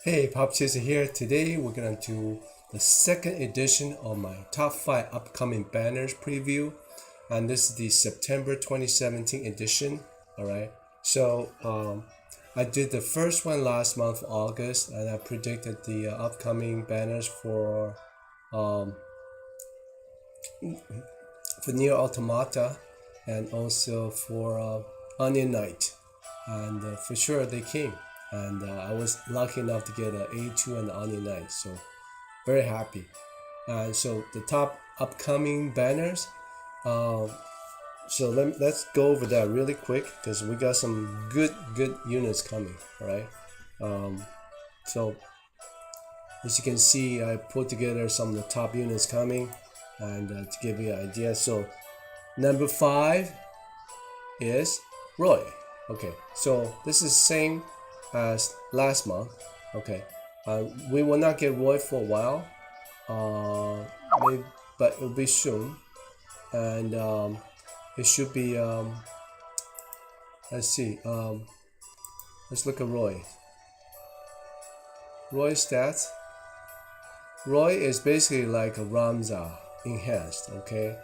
Hey, popchaser here. Today we're gonna do the second edition of my top 5 upcoming banners preview, and this is the September 2017 edition. Alright, so I did the first one last month, August, and I predicted the upcoming banners for Nier Automata and also for Onion Knight, and for sure they came. And I was lucky enough to get an A2 and Onion Knight, so very happy. And so the top upcoming banners, so let's go over that really quick because we got some good units coming. All right, so as you can see, I put together some of the top units coming, and to give you an idea, so number 5 is Roy. Okay, so this is same as last month. Okay, we will not get Roy for a while, maybe, but it will be soon, and it should be let's see, let's look at Roy stats. Roy is basically like a Ramza enhanced. Okay,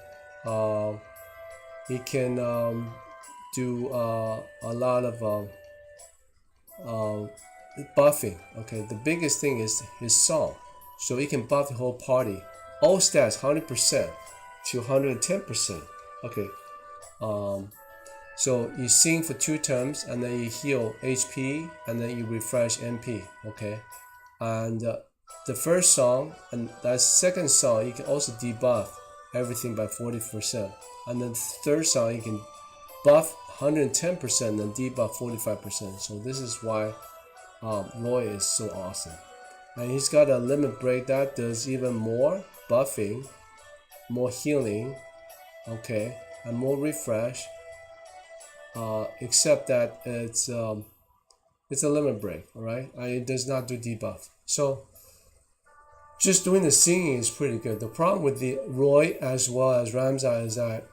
he can do a lot of buffing. Okay, the biggest thing is his song, so he can buff the whole party, all stats 100% to 110%. Okay, so you sing for 2 turns and then you heal HP and then you refresh MP. Okay, and the first song and that second song you can also debuff everything by 40%, and then the third song you can buff 110% and debuff 45%. So this is why Roy is so awesome. And he's got a limit break that does even more buffing, more healing, okay, and more refresh, except that it's a limit break. All right, it does not do debuff. So just doing the singing is pretty good. The problem with the Roy as well as Ramza is that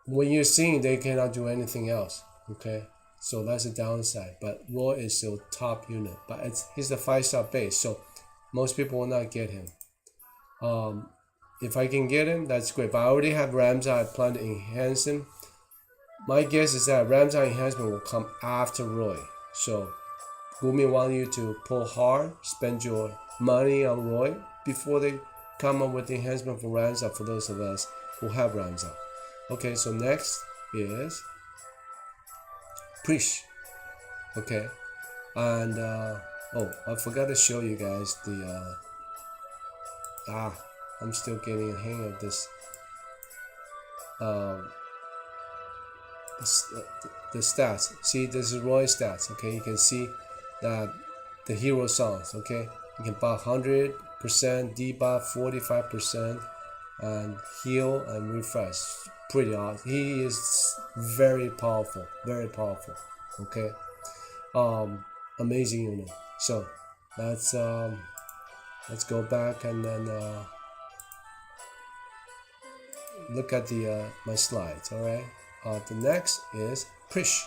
when you're singing, they cannot do anything else. Okay, so that's a downside. But Roy is still top unit. But he's the 5-star base, so most people will not get him. If I can get him, that's great. But I already have Ramza. I plan to enhance him. My guess is that Ramza enhancement will come after Roy. So Gumi want you to pull hard, spend your money on Roy before they come up with the enhancement for Ramza. For those of us who have Ramza. Okay, so next is Prishe. Okay, and oh, I forgot to show you guys the I'm still getting a hang of this the stats. See, this is Roy stats. Okay, you can see that the hero songs. Okay, you can buff 100%, debuff 45%, and heal and refresh. Pretty awesome. He is very powerful, okay, amazing unit. So let's go back and then look at the my slides. All right, the next is Prishe.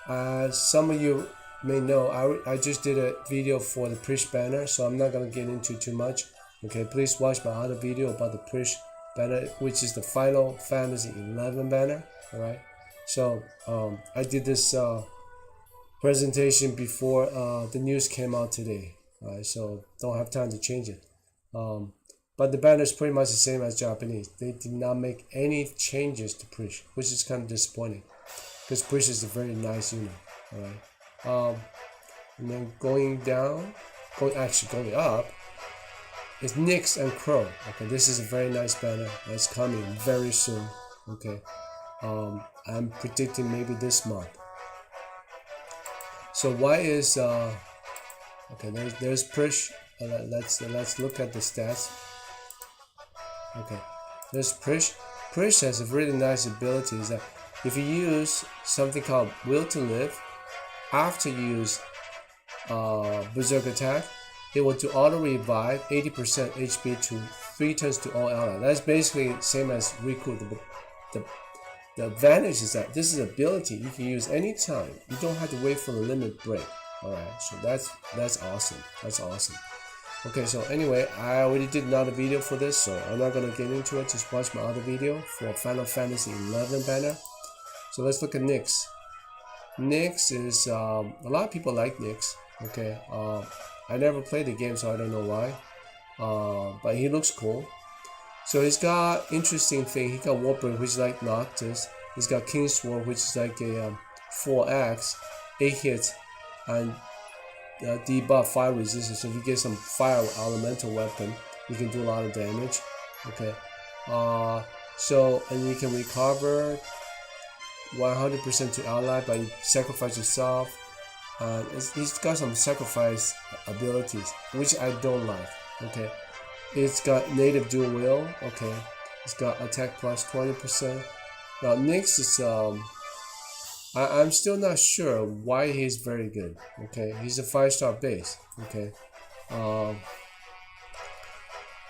As some of you may know, I just did a video for the Prishe banner, so I'm not gonna get into too much. Okay, please watch my other video about the Prishe banner, which is the Final Fantasy 11 banner. All right, so I did this presentation before the news came out today. All right, so don't have time to change it. But the banner is pretty much the same as Japanese. They did not make any changes to Prishe, which is kind of disappointing because Prishe is a very nice unit. All right, and then going up is Nyx and Crow. Okay, this is a very nice banner that's coming very soon. Okay, I'm predicting maybe this month. So why is okay? There's Prishe. Let's look at the stats. Okay, there's Prishe. Prishe has a really nice ability. Is that if you use something called Will to Live after you use Berserk attack, it will do auto revive 80% HP to 3 turns to all allies. That's basically same as Riku. The advantage is that this is an ability you can use anytime. You don't have to wait for the limit break. All right, so that's awesome. That's awesome. Okay, so anyway, I already did another video for this, so I'm not gonna get into it. Just watch my other video for Final Fantasy 11 banner. So let's look at Nyx. Nyx is a lot of people like Nyx. Okay, I never played the game, so I don't know why. But he looks cool. So he's got interesting thing. He got Warbringer, which is like Noctis. He's got Kingsword, which is like a 4x, 8 hits, and debuff fire resistance. So if you get some fire elemental weapon, you can do a lot of damage. Okay. So and you can recover 100% to ally by sacrifice yourself. He's got some sacrifice abilities, which I don't like. Okay. It's got native dual will. Okay. It's got attack plus 20%. Now Nyx is I'm still not sure why he's very good. Okay, he's a 5-star base. Okay, a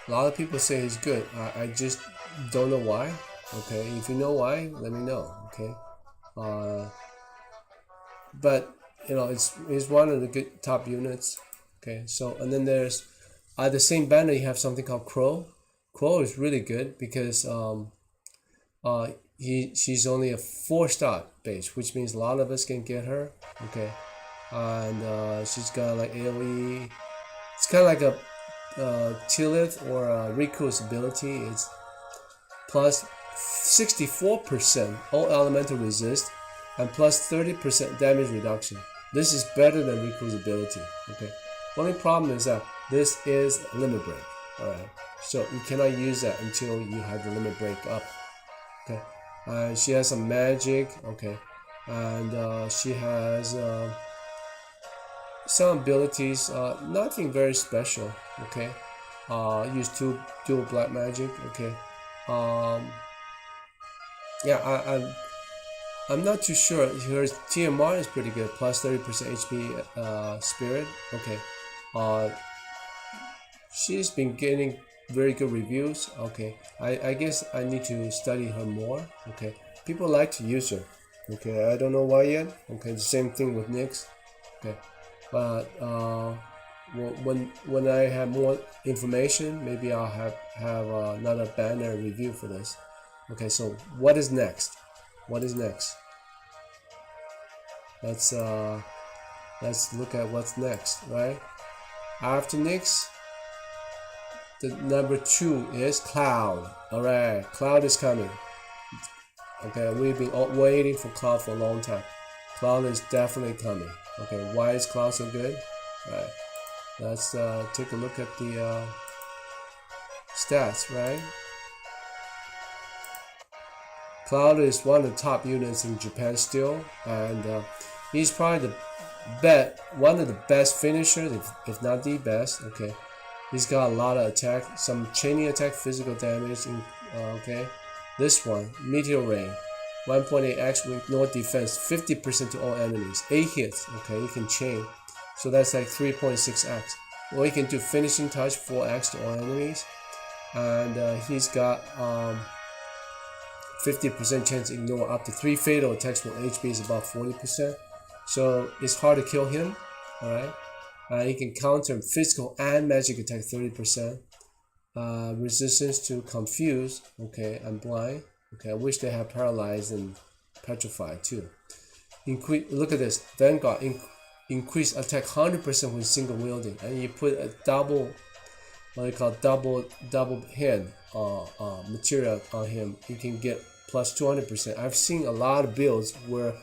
lot of people say he's good. I just don't know why. Okay, if you know why, let me know. Okay, but you know it's one of the good top units. Okay, so and then there's the same banner you have something called Crow. Crow is really good because she's only a 4-star base, which means a lot of us can get her. Okay, and she's got like AOE. It's kind of like a Tillith or Riku's ability. It's plus 64% all elemental resist and plus 30% damage reduction. This is better than Riku's ability. Okay, only problem is that this is a limit break. All right, so you cannot use that until you have the limit break up. Okay. She has some magic, okay, and she has some abilities, nothing very special, okay. Use dual black magic, okay. Yeah, I'm not too sure. Her TMR is pretty good, plus 30% HP spirit, okay. She's been getting very good reviews. Okay, I guess I need to study her more. Okay, people like to use her. Okay, I don't know why yet. Okay, the same thing with Nyx. Okay, but when I have more information, maybe I'll have another banner review for this. Okay, so what is next? What is next? Let's look at what's next, right? After Nyx, the number 2 is Cloud. Alright, Cloud is coming. Okay, we've been waiting for Cloud for a long time. Cloud is definitely coming. Okay, why is Cloud so good? Alright, let's take a look at the stats, right? Cloud is one of the top units in Japan still, and he's probably one of the best finishers, if not the best. Okay. He's got a lot of attack, some chaining attack, physical damage. Okay, this one, Meteor Rain, 1.8x with no defense, 50% to all enemies, 8 hits. Okay, you can chain, so that's like 3.6x. Or you can do finishing touch, 4x to all enemies, and he's got 50% chance to ignore up to 3 fatal attacks when HP is about 40%. So it's hard to kill him. All right. He can counter physical and magic attack 30%. Resistance to confuse, okay, and blind. Okay, I wish they had paralyzed and petrified too. Look at this, Vanguard increase attack 100% when single wielding, and you put a double, what they call double hand material on him. You can get plus 200%. I've seen a lot of builds where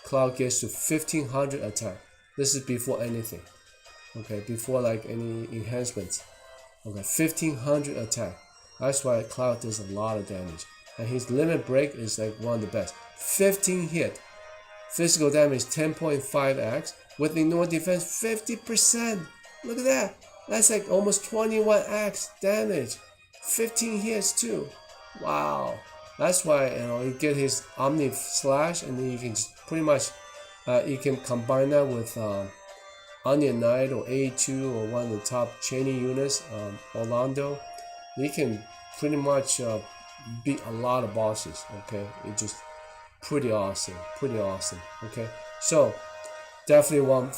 Cloud gets to 1500 attack. This is before anything, okay, before like any enhancements. Okay, 1500 attack. That's why Cloud does a lot of damage, and his limit break is like one of the best. 15 hit, physical damage 10.5x with ignore defense 50%. Look at that. That's like almost 21x damage. 15 hits too. Wow. That's why you get his Omni Slash, and then you can just pretty much. You can combine that with Onion Knight or A2 or one of the top chaining units, Orlando. You can pretty much beat a lot of bosses. Okay, it's just pretty awesome, okay. So definitely want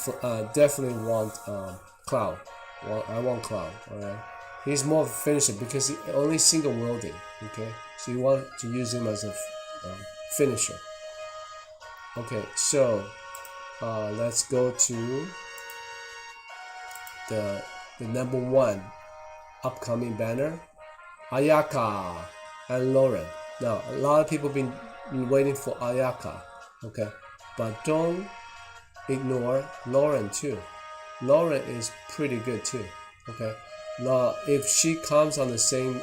Cloud. Well, I want Cloud. All right. He's more of a finisher because he only single wielding. Okay, so you want to use him as a finisher. Okay, so let's go to the number one upcoming banner, Ayaka and Lauren. Now a lot of people been waiting for Ayaka. Okay, but don't ignore Lauren too. Lauren is pretty good too. Okay, now if she comes on the same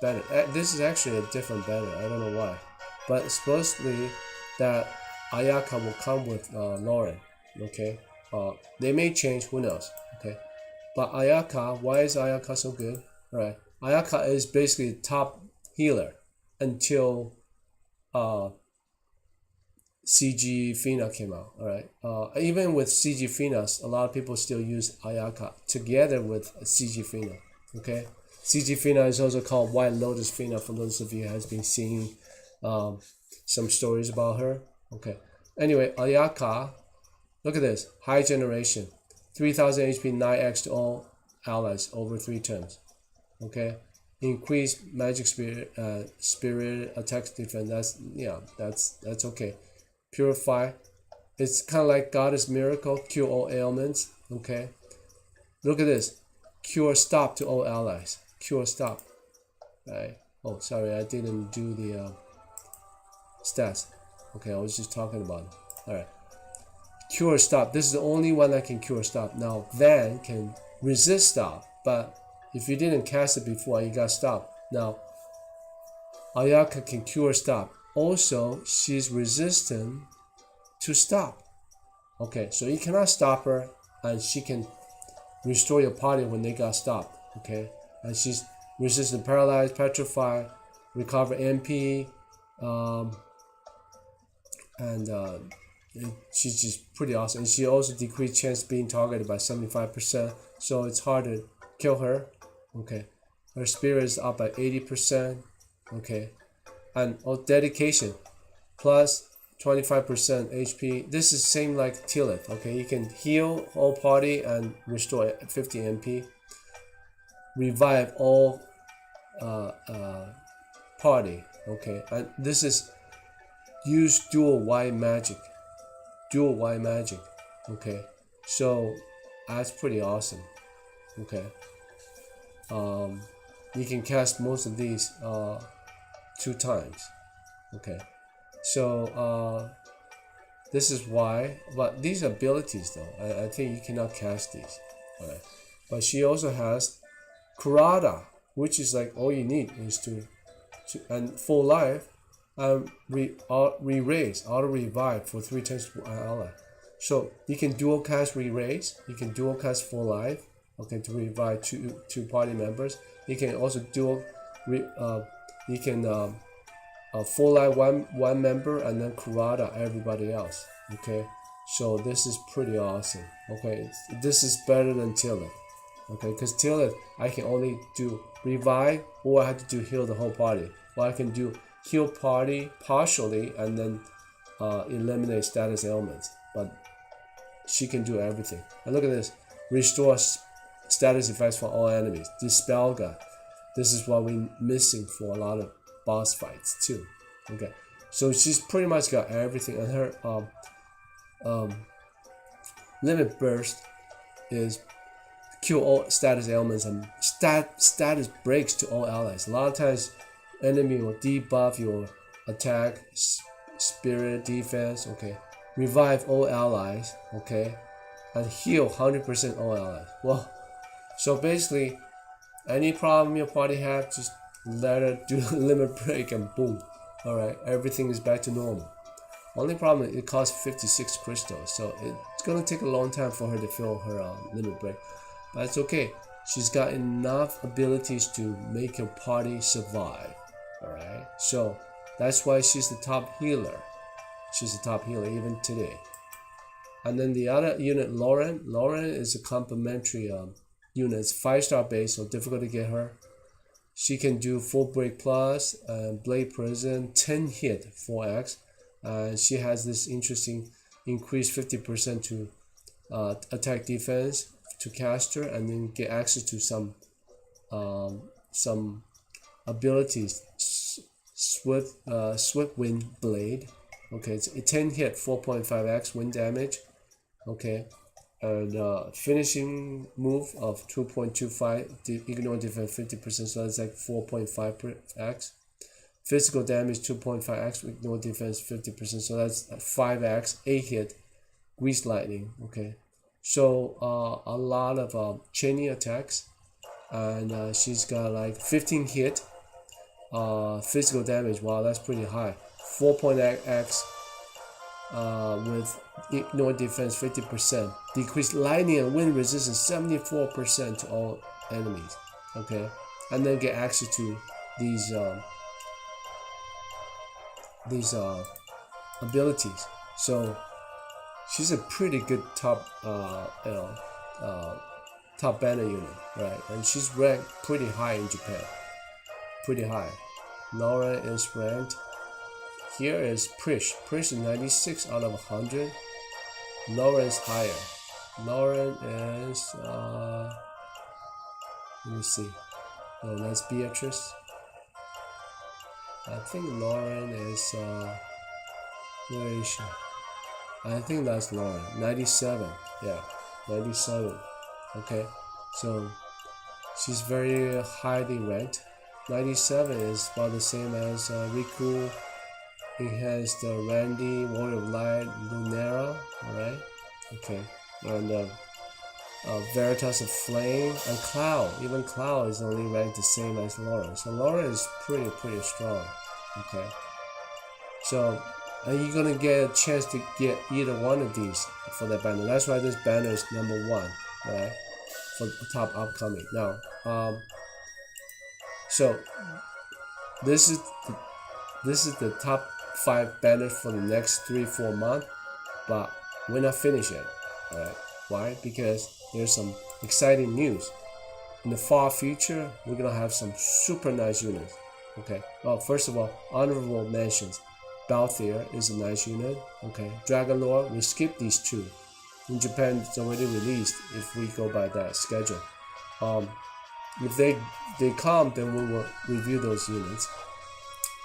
banner, this is actually a different banner. I don't know why, but supposedly that Ayaka will come with Lauren. Okay, they may change. Who knows? Okay, but Ayaka, why is Ayaka so good? All right, Ayaka is basically the top healer until CG Fina came out. All right. Even with CG Fina, a lot of people still use Ayaka together with CG Fina. Okay. CG Fina is also called White Lotus Fina. For those of you who has been seeing some stories about her. Okay. Anyway, Ayaka, look at this high generation, 3000 HP, 9x to all allies over 3 turns. Okay. Increase magic spirit attack defense. That's okay. Purify, it's kind of like Goddess Miracle, cure all ailments. Okay, look at this, cure stop to all allies, cure stop. Right. Oh, sorry, I didn't do the stats. Okay, I was just talking about it. All right, cure stop. This is the only one that can cure stop. Now Van can resist stop, but if you didn't cast it before, you got stop. Now Ayaka can cure stop. Also, she's resistant to stop. Okay, so you cannot stop her, and she can restore your party when they got stopped. Okay, and she's resistant, paralyzed, petrify, recover MP, and she's just pretty awesome. And she also decreased chance being targeted by 75%, so it's hard to kill her. Okay, her spirit is up by 80%. Okay. And dedication plus 25% HP. This is same like Tillith. Okay, you can heal whole party and restore 50 MP. Revive all party. Okay, and this is use dual white magic. Dual white magic. Okay, so that's pretty awesome. Okay, you can cast most of these 2 times. Okay, so this is why, but these abilities though, I think you cannot cast these. Alright, but she also has Kurata, which is like all you need is to and full life and re-raise, auto revive for 3 turns to ally. So you can dual cast re-raise, you can dual cast full life, okay, to revive two party members. You can also dual you can full life one member and then Kurata everybody else. Okay, so this is pretty awesome. Okay, this is better than Tillith. Okay, because Tillith I can only do revive, or I have to do heal the whole party. Or I can do heal party partially and then eliminate status ailments. But she can do everything. And look at this, restore status effects for all enemies. Dispel God. This is what we're missing for a lot of boss fights too. Okay, so she's pretty much got everything, and her limit burst is kill all status ailments and status breaks to all allies. A lot of times enemy will debuff your attack, spirit, defense. Okay, revive all allies. Okay, and heal 100% all allies. Well, so basically any problem your party have, just let her do limit break and boom. Alright, everything is back to normal. Only problem is it costs 56 crystals, so it's gonna take a long time for her to fill her limit break. But it's okay. She's got enough abilities to make your party survive. Alright, so that's why she's the top healer. She's the top healer even today. And then the other unit, Lauren is a complementary unit. It's 5-star base, so difficult to get her. She can do full break plus, Blade Prison, 10 hit 4x. She has this interesting increase 50% to attack defense to caster, and then get access to some abilities. Swift wind blade. Okay, it's a 10 hit, 4.5x wind damage. Okay, and finishing move of 2.25, ignore defense 50%, so that's like 4.5x. Physical damage 2.5x, ignore defense 50%, so that's 5x, 8 hit, grease lightning. Okay, so a lot of chaining attacks, and she's got like 15 hit, physical damage. Wow, that's pretty high. 4.8x with ignore defense 50%, decrease lightning and wind resistance 74% to all enemies. Okay, and then get access to these abilities. So she's a pretty good top top banner unit, right? And she's ranked pretty high in Japan, pretty high. Laura is ranked. Here is Prishe. Prishe is 96 out of 100. Lauren is higher. Lauren is let me see. Oh, that's Beatrice. I think Lauren is where is she? I think that's Lauren. 97. Yeah, 97. Okay, so she's very highly ranked. 97 is about the same as Riku. He has the Randy, Warrior of Light, Lunera, alright? Okay, and Veritas of Flame, and Cloud. Even Cloud is only ranked the same as Laura. So Laura is pretty strong. Okay, so you're gonna get a chance to get either one of these for that banner. That's why this banner is number 1, right? For the top upcoming. Now, so this is the top 5 banners for the next 3-4 months, but we're not finished yet. Alright, why? Because there's some exciting news. In the far future, we're gonna have some super nice units. Okay, well, first of all, honorable mentions. Balthier is a nice unit. Okay, Dragon Lord, we skip these 2. In Japan, it's already released if we go by that schedule. If they come, then we will review those units.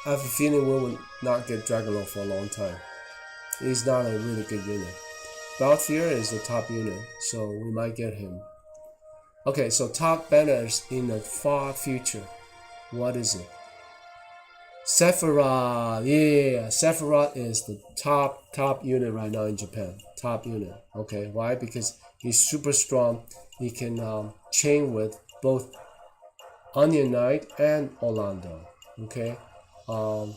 I have a feeling we will not get Dragon Lord for a long time. He's not a really good unit. Balthier is the top unit, so we might get him. Okay, so top banners in the far future. What is it? Sephiroth. Yeah, Sephiroth is the top unit right now in Japan. Top unit. Okay, why? Because he's super strong. He can chain with both Onion Knight and Orlando. Okay, the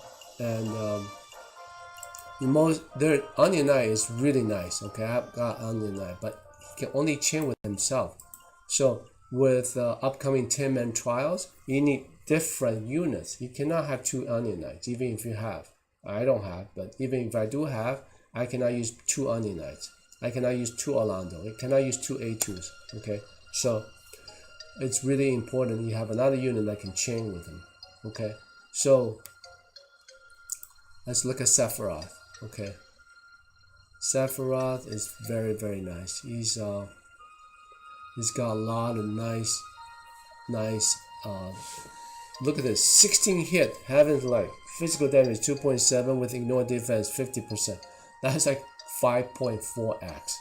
Onion Knight is really nice. Okay, I've got Onion Knight, but he can only chain with himself. So with upcoming 10-man trials, you need different units. You cannot have 2 Onion Knights, even if you have. I don't have, but even if I do have, I cannot use 2 Onion Knights. I cannot use 2 Orlando. I cannot use 2 A2s. Okay, so it's really important you have another unit that can chain with him. Okay, so let's look at Sephiroth. Okay, Sephiroth is very nice. He's got a lot of nice look at this, 16 hit, Heaven's Light, physical damage 2.7 with ignore defense 50%. That's like 5.4x.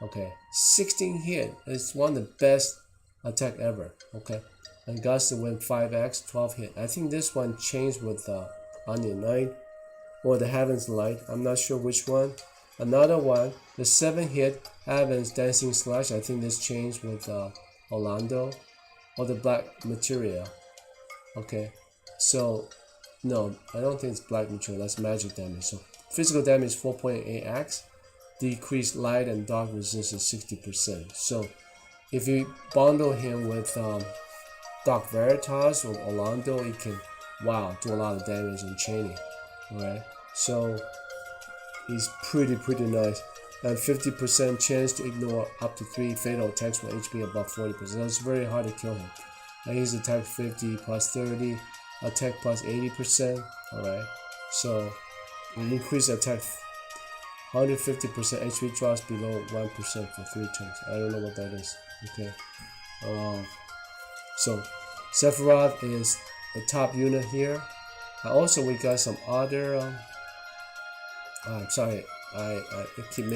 Okay, 16 hit is one of the best attack ever. Okay, and gust to win 5x, 12 hit. I think this one changed with Onion Knight or the Heaven's Light. I'm not sure which one. Another one, the 7 hit Heaven's Dancing Slash. I think this changed with Orlando or the Black Materia. Okay, so no, I don't think it's Black Material. That's magic damage. So physical damage 4.8x, decreased light and dark resistance 60%. So if you bundle him with Dark Veritas or Orlando, it can do a lot of damage and chaining. Alright, so he's pretty nice. And 50% chance to ignore up to 3 fatal attacks with HP above 40%. That's very hard to kill him. And he's attack 50 plus 30, attack plus 80%. Alright, so increase attack 150% HP drops below 1% for 3 turns. I don't know what that is. Okay. So Sephiroth is the top unit here. Also, we got some other. I'm sorry, I keep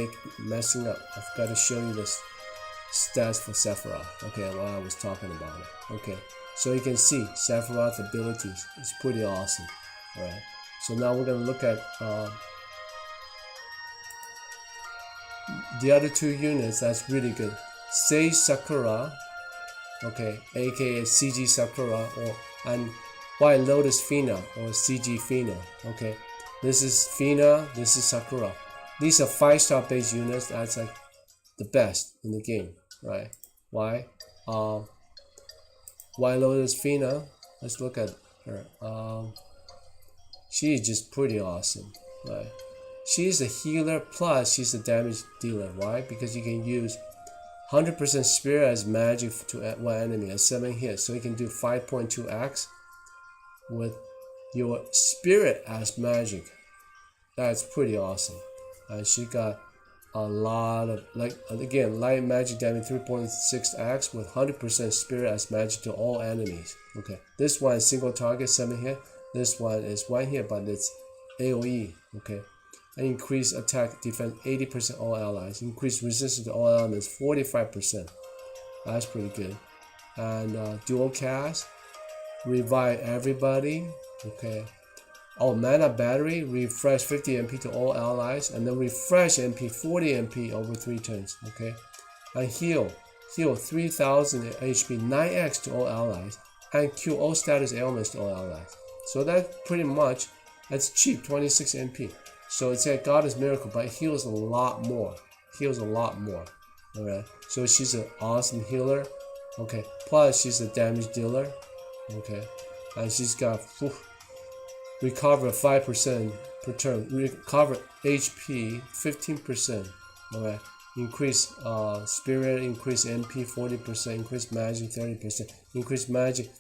messing up. I've got to show you this stats for Sephiroth. Okay, while I was talking about it. Okay, so you can see Sephiroth abilities. It's pretty awesome. All right. So now we're gonna look at the other 2 units. That's really good. Sage Sakura. Okay, aka CG Sakura, and White Lotus Fina, or CG Fina. Okay, this is Fina, this is Sakura. These are 5-star based units. That's like the best in the game, right? Why? White Lotus Fina, let's look at her. She is just pretty awesome, right? She's a healer plus she's a damage dealer. Why? Because you can use 100% spirit as magic to one enemy at 7 hits, so you can do 5.2x with your spirit as magic. That's pretty awesome. And she got a lot of, like, again, light magic damage 3.6x with 100% spirit as magic to all enemies. Okay, this one is single target 7 hit. This one is 1 hit, but it's AoE. Okay, and increase attack defense 80% all allies. Increase resistance to all elements 45%. That's pretty good. And dual cast, revive everybody. Okay. Oh, mana battery, refresh 50 MP to all allies, and then refresh MP 40 MP over 3 turns. Okay. And heal 3000 HP 9x to all allies, and cure all status ailments to all allies. So that's pretty much, that's cheap, 26 MP. So it's a goddess miracle, but it heals a lot more. Alright. So she's an awesome healer. Okay. Plus she's a damage dealer. Okay. And she's got recover 5% per turn. Recover HP 15%. Alright. Increase spirit, increase MP 40%, increase magic 30%, increase magic.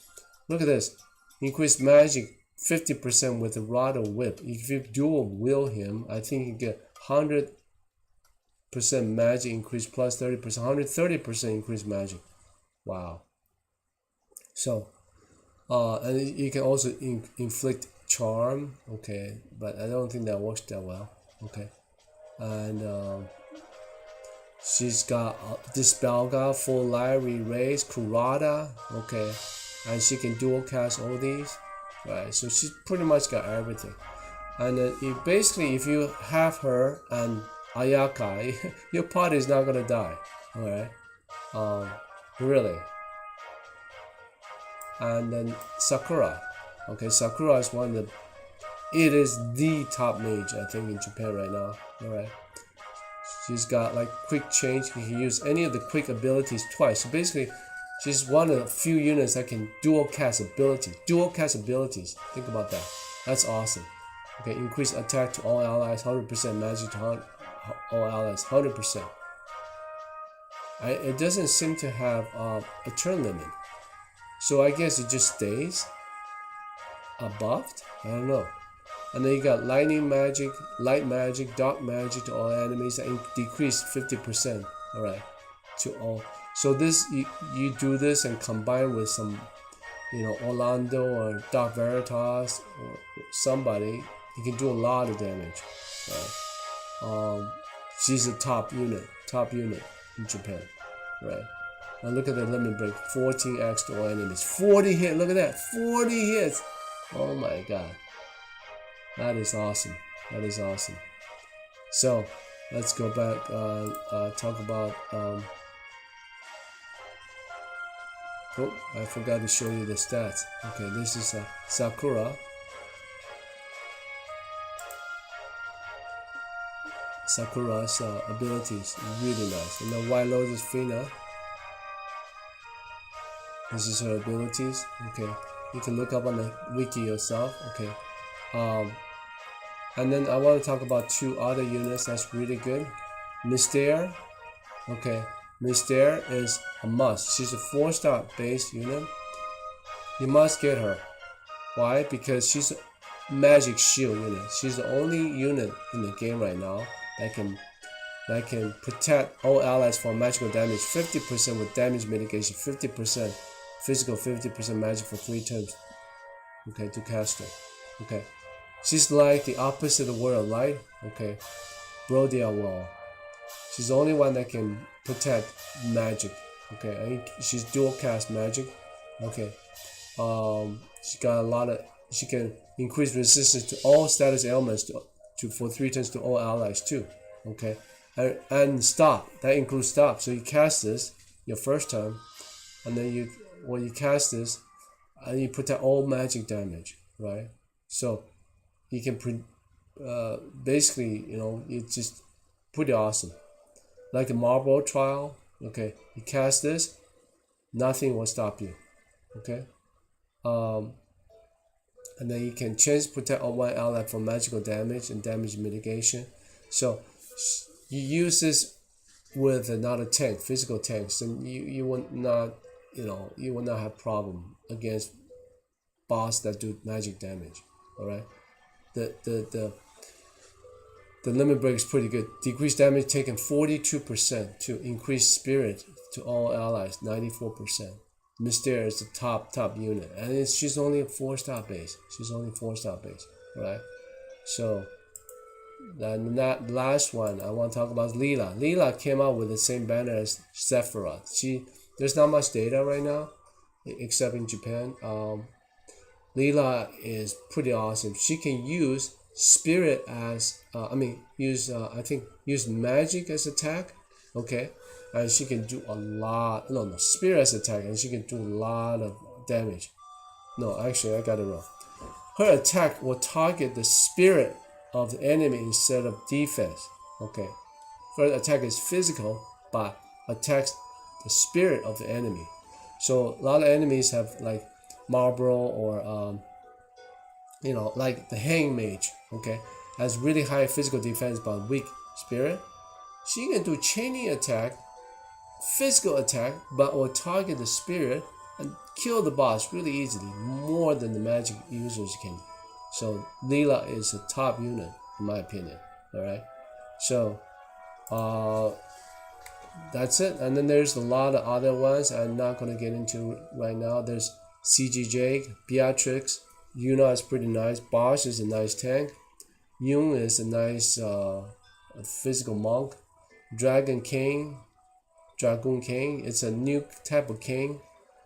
Look at this. Increase magic 50% with the Rod or Whip. If you dual wield him, I think you get 100% magic increase plus 30%, 130% increase magic. Wow. So, and you can also inflict charm. Okay, but I don't think that works that well. Okay, and she's got Dispelga, Full Life, Re-Raise, Kurata. Okay, and she can dual cast all these. Right, so she's pretty much got everything. And basically, if you have her and Ayaka, your party is not gonna die. Alright, really. And then Sakura. Okay, Sakura is one of it is the top mage, I think, in Japan right now. Alright, she's got like quick change. You can use any of the quick abilities twice. So basically, she's one of the few units that can dual cast abilities. Think about that. That's awesome. Okay, increase attack to all allies, 100% magic to all allies, 100%. It doesn't seem to have a turn limit. So I guess it just stays above. I don't know. And then you got lightning magic, light magic, dark magic to all enemies that decrease 50%. Alright, to all. So this you do this and combine with some, Orlando or Dark Veritas or somebody, you can do a lot of damage. Right? She's a top unit in Japan, right? And look at the limit break, 14x to all enemies, 40 hit. Look at that, 40 hits. Oh my god, that is awesome. So let's go back. Talk about. Oh, I forgot to show you the stats. Okay, this is Sakura. Sakura's abilities, really nice. And then White Lotus Fina. This is her abilities. Okay, you can look up on the wiki yourself. Okay, and then I want to talk about 2 other units that's really good. Mystère. Okay. Mystère is a must. She's a 4-star base unit. You must get her. Why? Because she's a magic shield unit. She's the only unit in the game right now that can protect all allies from magical damage. 50% with damage mitigation, 50% physical, 50% magic for 3 turns. Okay, to cast her. Okay, she's like the opposite of world, right? Okay, Brodia Wall. She's the only one that can protect magic. Okay, and she's dual cast magic. Okay, she got a lot of. She can increase resistance to all status ailments for 3 turns to all allies too. Okay, and stop, that includes stop. So you cast this your first time, and then when you cast this, and you protect all magic damage, right? So you can basically, it's just pretty awesome. Like the Marble Trial. Okay, you cast this, nothing will stop you. Okay, and then you can change protect all one ally from magical damage and damage mitigation. So you use this with another tank, physical tanks, and you will not, you will not have problem against boss that do magic damage. All right, the limit break is pretty good. Decrease damage taken 42% to increase spirit to all allies 94%. Mysteria is the top unit, and she's only a 4-star base. She's only 4-star base, right? So then that last one I want to talk about is Leela. Leela came out with the same banner as Sephiroth. There's not much data right now, except in Japan. Leela is pretty awesome. She can use spirit as use magic as attack. Okay, and she can do a lot. No, spirit as attack, and she can do a lot of damage. No, actually, I got it wrong. Her attack will target the spirit of the enemy instead of defense. Okay, her attack is physical, but attacks the spirit of the enemy. So a lot of enemies have like Marlboro or like the Hang Mage. Okay, has really high physical defense but weak spirit. She can do chaining attack, physical attack, but will target the spirit and kill the boss really easily, more than the magic users can. So Leela is a top unit in my opinion. All right, so that's it. And then there's a lot of other ones I'm not going to get into right now. There's CG Beatrix, Yuna is pretty nice, Bosch is a nice tank, Jung is a nice physical monk, Dragoon King, it's a new type of king.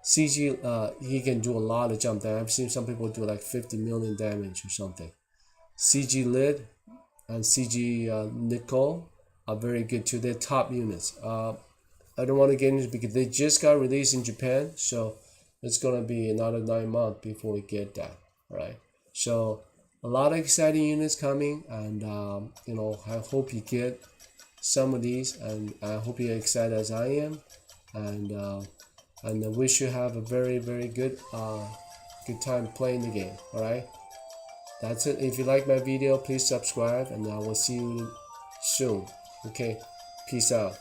CG, he can do a lot of jump damage. I've seen some people do like 50 million damage or something. CG Lid and CG Nicole are very good too. They're top units. I don't want to get into it because they just got released in Japan, so it's gonna be another 9 months before we get that. Right? So a lot of exciting units coming, and I hope you get some of these, and I hope you're excited as I am, and I wish you have a very, very good time playing the game. All right, that's it. If you like my video, please subscribe, and I will see you soon. Okay, peace out.